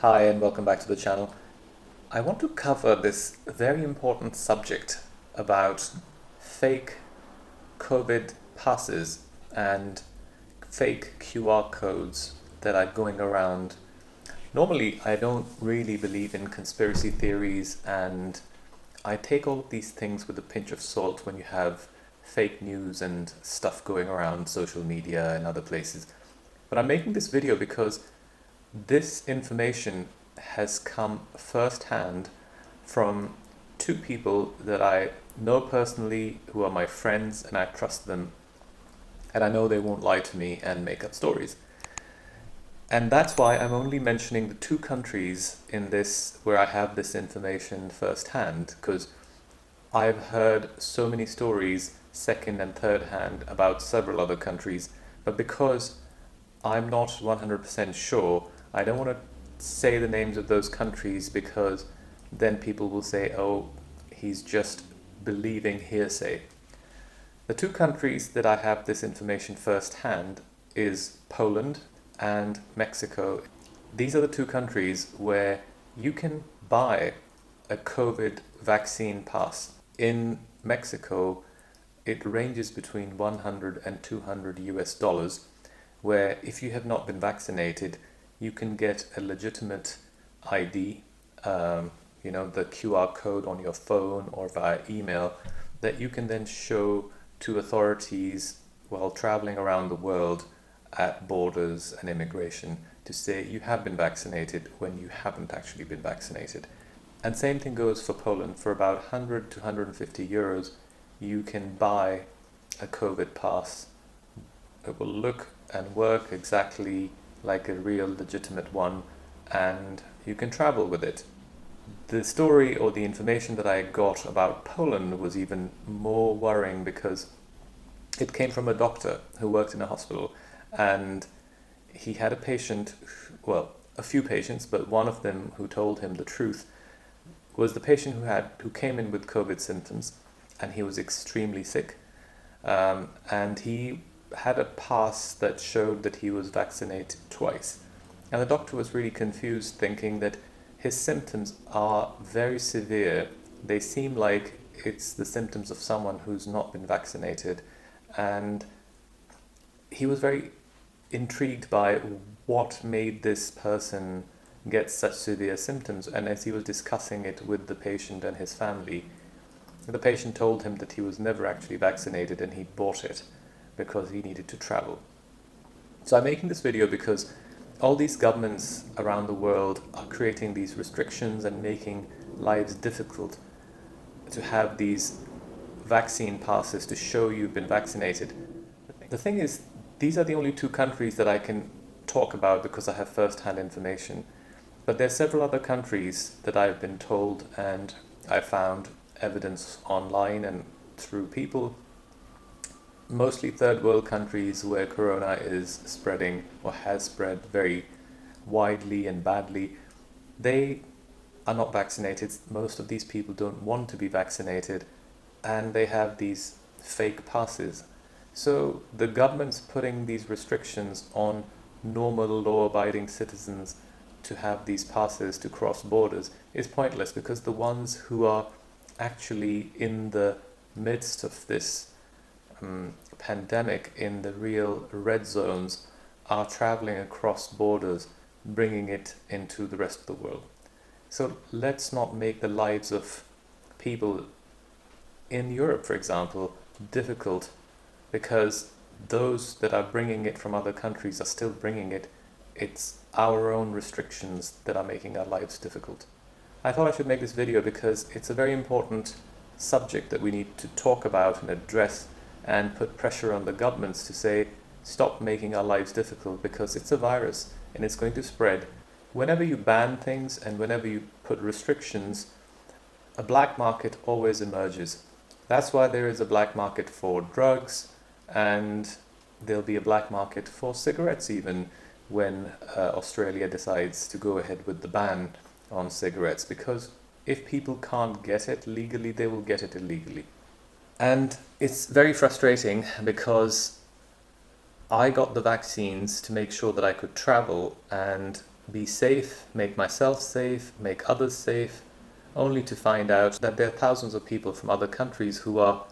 Hi, and welcome back to the channel. I want to cover this very important subject about fake COVID passes and fake QR codes that are going around. Normally, I don't really believe in conspiracy theories, and I take all of these things with a pinch of salt when you have fake news and stuff going around social media and other places. But I'm making this video because this information has come firsthand from two people that I know personally, who are my friends, and I trust them, and I know they won't lie to me and make up stories. And that's why I'm only mentioning the two countries in this where I have this information firsthand, because I've heard so many stories second and third hand about several other countries, but because I'm not 100% sure, I don't want to say the names of those countries because then people will say, oh, he's just believing hearsay. The two countries that I have this information firsthand is Poland and Mexico. These are the two countries where you can buy a COVID vaccine pass. In Mexico, it ranges between 100 and 200 US dollars, where if you have not been vaccinated, you can get a legitimate ID, the QR code on your phone or via email that you can then show to authorities while traveling around the world at borders and immigration to say you have been vaccinated when you haven't actually been vaccinated. And same thing goes for Poland. For about 100 to 150 euros, you can buy a COVID pass. It will look and work exactly like a real legitimate one, and you can travel with it. The story or the information that I got about Poland was even more worrying because it came from a doctor who worked in a hospital, and he had a patient, well, a few patients, but one of them who told him the truth was the patient who came in with COVID symptoms, and he was extremely sick, and he had a pass that showed that he was vaccinated twice. And the doctor was really confused, thinking that his symptoms are very severe. They seem like it's the symptoms of someone who's not been vaccinated. And he was very intrigued by what made this person get such severe symptoms. And as he was discussing it with the patient and his family, the patient told him that he was never actually vaccinated and he bought it because he needed to travel. So I'm making this video because all these governments around the world are creating these restrictions and making lives difficult to have these vaccine passes to show you've been vaccinated. The thing is, these are the only two countries that I can talk about because I have first-hand information. But there are several other countries that I've been told, and I found evidence online and through people, mostly third world countries where corona is spreading or has spread very widely and badly. They are not vaccinated. Most of these people don't want to be vaccinated, and they have these fake passes. So the government's putting these restrictions on normal law-abiding citizens to have these passes to cross borders is pointless, because the ones who are actually in the midst of this pandemic, in the real red zones, are traveling across borders, bringing it into the rest of the world. So let's not make the lives of people in Europe, for example, difficult because those that are bringing it from other countries are still bringing it. It's our own restrictions that are making our lives difficult. I thought I should make this video because it's a very important subject that we need to talk about and address and put pressure on the governments to say, stop making our lives difficult, because it's a virus and it's going to spread. Whenever you ban things and whenever you put restrictions, a black market always emerges. That's why there is a black market for drugs, and there'll be a black market for cigarettes even when Australia decides to go ahead with the ban on cigarettes, because if people can't get it legally, they will get it illegally. And it's very frustrating because I got the vaccines to make sure that I could travel, and be safe, make myself safe, make others safe, only to find out that there are thousands of people from other countries who are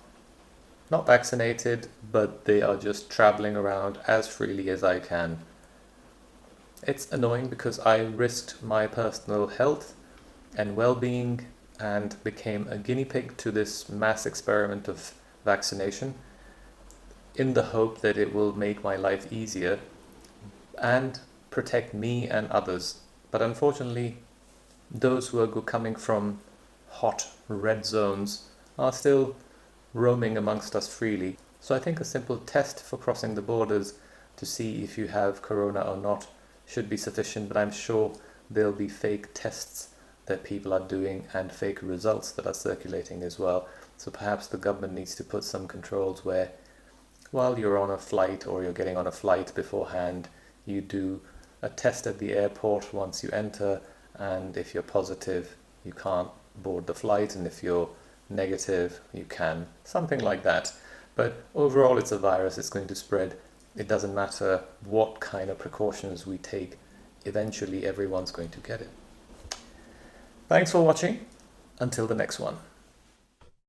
not vaccinated, but they are just traveling around as freely as I can. It's annoying because I risked my personal health and well-being and became a guinea pig to this mass experiment of vaccination in the hope that it will make my life easier and protect me and others. But unfortunately, those who are coming from hot red zones are still roaming amongst us freely. So I think a simple test for crossing the borders to see if you have corona or not should be sufficient, but I'm sure there'll be fake tests that people are doing and fake results that are circulating as well. So perhaps the government needs to put some controls where while you're on a flight or you're getting on a flight beforehand, you do a test at the airport once you enter, and if you're positive, you can't board the flight, and if you're negative, you can. Something like that. But overall, it's a virus, it's going to spread. It doesn't matter what kind of precautions we take, eventually everyone's going to get it. Thanks for watching. Until the next one.